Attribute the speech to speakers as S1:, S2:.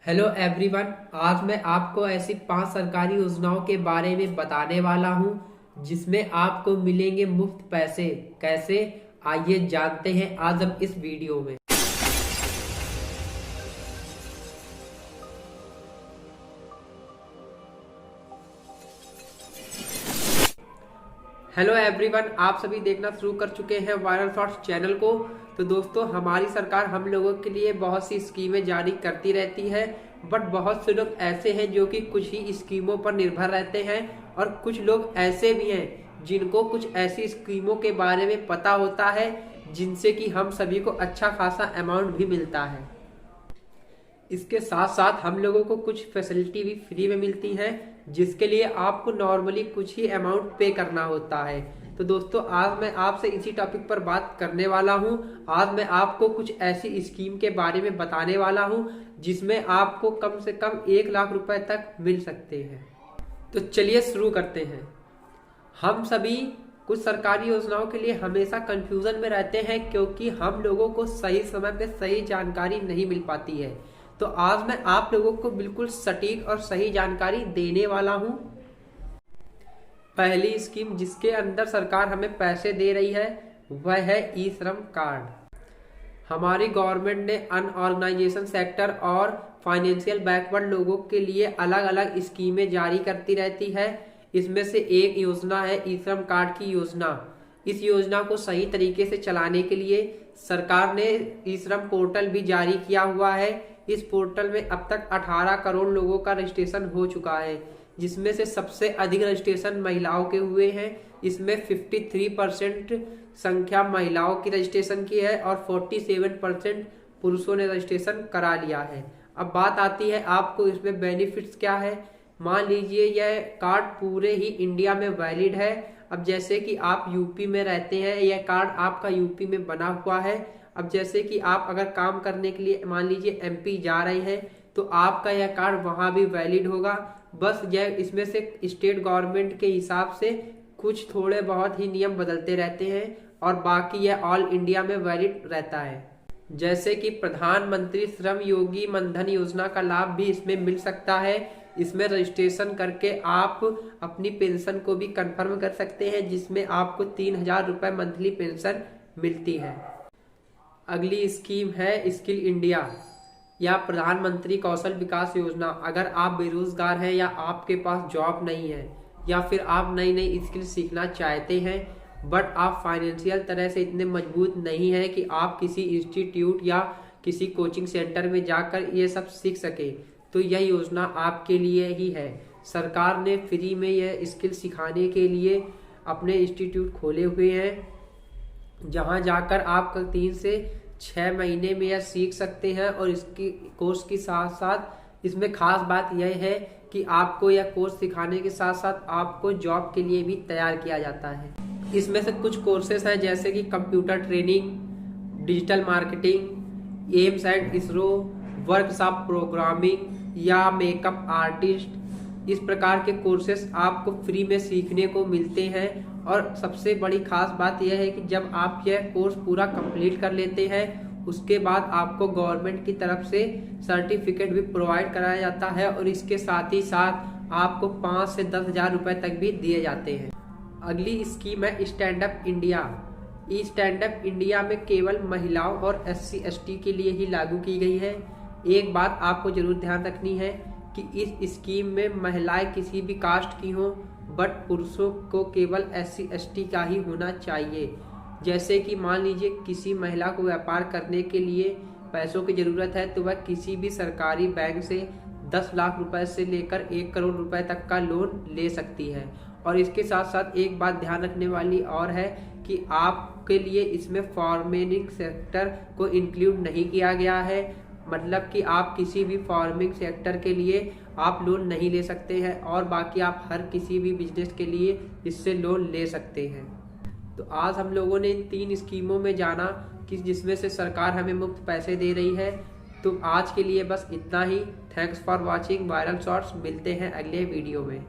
S1: Hello everyone, आज मैं आपको ऐसी 5 सरकारी योजनाओं के बारे में बताने वाला हूं जिसमें आपको मिलेंगे मुफ्त पैसे। कैसे, आइए जानते हैं आज हम इस वीडियो में। हेलो एवरीवन, आप सभी देखना शुरू कर चुके हैं वायरल शॉर्ट्स चैनल को। तो दोस्तों, हमारी सरकार हम लोगों के लिए बहुत सी स्कीमें जारी करती रहती है, बट बहुत से लोग ऐसे हैं जो कि कुछ ही स्कीमों पर निर्भर रहते हैं और कुछ लोग ऐसे भी हैं जिनको कुछ ऐसी स्कीमों के बारे में पता होता है जिनसे कि हम सभी को अच्छा खासा अमाउंट भी मिलता है। इसके साथ साथ हम लोगों को कुछ फैसिलिटी भी फ्री में मिलती हैं जिसके लिए आपको नॉर्मली कुछ ही अमाउंट पे करना होता है। तो दोस्तों, आज मैं आपसे इसी टॉपिक पर बात करने वाला हूं। आज मैं आपको कुछ ऐसी स्कीम के बारे में बताने वाला हूं जिसमें आपको कम से कम 1 लाख रुपए तक मिल सकते हैं। तो चलिए शुरू करते हैं। हम सभी कुछ सरकारी योजनाओं के लिए हमेशा कंफ्यूजन में रहते हैं क्योंकि हम लोगों को सही समय पे सही जानकारी नहीं मिल पाती है। तो आज मैं आप लोगों को बिल्कुल सटीक और सही जानकारी देने वाला हूं। पहली स्कीम जिसके अंदर सरकार हमें पैसे दे रही है वह है ई श्रम कार्ड। हमारी गवर्नमेंट ने अनऑर्गेनाइजेशन सेक्टर और फाइनेंशियल बैकवर्ड लोगों के लिए अलग अलग स्कीमें जारी करती रहती है। इसमें से एक योजना है ई श्रम कार्ड की योजना। इस योजना को सही तरीके से चलाने के लिए सरकार ने ई श्रम पोर्टल भी जारी किया हुआ है। इस पोर्टल में अब तक 18 करोड़ लोगों का रजिस्ट्रेशन हो चुका है, जिसमें से सबसे अधिक रजिस्ट्रेशन महिलाओं के हुए हैं। इसमें 53% संख्या महिलाओं की रजिस्ट्रेशन की है और 47% पुरुषों ने रजिस्ट्रेशन करा लिया है। अब बात आती है आपको इसमें बेनिफिट्स क्या है। मान लीजिए यह कार्ड पूरे ही इंडिया में वैलिड है। अब जैसे कि आप यूपी में रहते हैं, यह कार्ड आपका यूपी में बना हुआ है। अब जैसे कि आप अगर काम करने के लिए मान लीजिए एमपी जा रहे हैं तो आपका यह कार्ड वहां भी वैलिड होगा। बस यह इसमें से स्टेट गवर्नमेंट के हिसाब से कुछ थोड़े बहुत ही नियम बदलते रहते हैं और बाकी यह ऑल इंडिया में वैलिड रहता है। जैसे कि प्रधानमंत्री श्रम योगी मनधन योजना का लाभ भी इसमें मिल सकता है। इसमें रजिस्ट्रेशन करके आप अपनी पेंशन को भी कंफर्म कर सकते हैं, जिसमें आपको 3,000 रुपए मंथली पेंशन मिलती है। अगली स्कीम है स्किल इंडिया या प्रधानमंत्री कौशल विकास योजना। अगर आप बेरोजगार हैं या आपके पास जॉब नहीं है या फिर आप नई नई स्किल सीखना चाहते हैं बट आप फाइनेंशियल तरह से इतने मजबूत नहीं हैं कि आप किसी इंस्टीट्यूट या किसी कोचिंग सेंटर में जाकर ये सब सीख सके, तो यह योजना आपके लिए ही है। सरकार ने फ्री में यह स्किल सिखाने के लिए अपने इंस्टीट्यूट खोले हुए हैं जहां जाकर आप 3 से 6 महीने में यह सीख सकते हैं। और इसकी कोर्स के साथ साथ इसमें खास बात यह है कि आपको यह कोर्स सिखाने के साथ साथ आपको जॉब के लिए भी तैयार किया जाता है। इसमें से कुछ कोर्सेस हैं जैसे कि computer training, digital marketing, AIIMS and ISRO, workshop programming या मेकअप आर्टिस्ट। इस प्रकार के कोर्सेस आपको फ्री में सीखने को मिलते हैं। और सबसे बड़ी खास बात यह है कि जब आप यह कोर्स पूरा कंप्लीट कर लेते हैं उसके बाद आपको गवर्नमेंट की तरफ से सर्टिफिकेट भी प्रोवाइड कराया जाता है और इसके साथ ही साथ आपको 5 से 10,000 रुपए तक भी दिए जाते हैं। अगली स्कीम है stand up India. E stand up India में केवल महिलाओं और SC/ST के लिए ही लागू की गई है। एक बात आपको जरूर ध्यान रखनी है कि इस स्कीम में महिलाएं किसी भी कास्ट की हों बट पुरुषों को केवल SC/ST का ही होना चाहिए। जैसे कि मान लीजिए किसी महिला को व्यापार करने के लिए पैसों की जरूरत है तो वह किसी भी सरकारी बैंक से 10 लाख रुपए से लेकर 1 करोड़ रुपए तक का लोन ले सकती है। और इसके साथ साथ एक बात ध्यान रखने वाली और है कि आपके लिए इसमें फार्मिंग सेक्टर को इंक्लूड नहीं किया गया है। मतलब कि आप किसी भी फार्मिंग सेक्टर के लिए आप लोन नहीं ले सकते हैं और बाकी आप हर किसी भी बिजनेस के लिए इससे लोन ले सकते हैं। तो आज हम लोगों ने इन 3 स्कीमों में जाना कि जिसमें से सरकार हमें मुफ्त पैसे दे रही है। तो आज के लिए बस इतना ही। Thanks for watching viral shorts. मिलते हैं अगले वीडियो में।